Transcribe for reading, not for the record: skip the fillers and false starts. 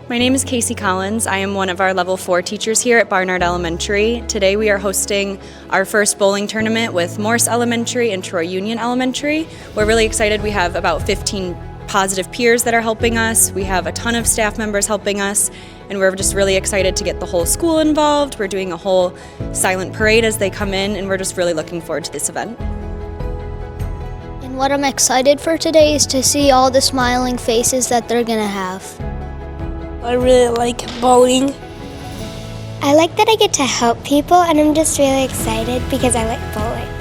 My name is Casey Collins. I am one of our Level 4 teachers here at Barnard Elementary. Today we are hosting our first bowling tournament with Morse Elementary and Troy Union Elementary. We're really excited. We have about 15 positive peers that are helping us. We have a ton of staff members helping us, and we're just really excited to get the whole school involved. We're doing a whole silent parade as they come in, and we're just really looking forward to this event. And what I'm excited for today is to see all the smiling faces that they're gonna have. I really like bowling. I like that I get to help people, and I'm just really excited because I like bowling.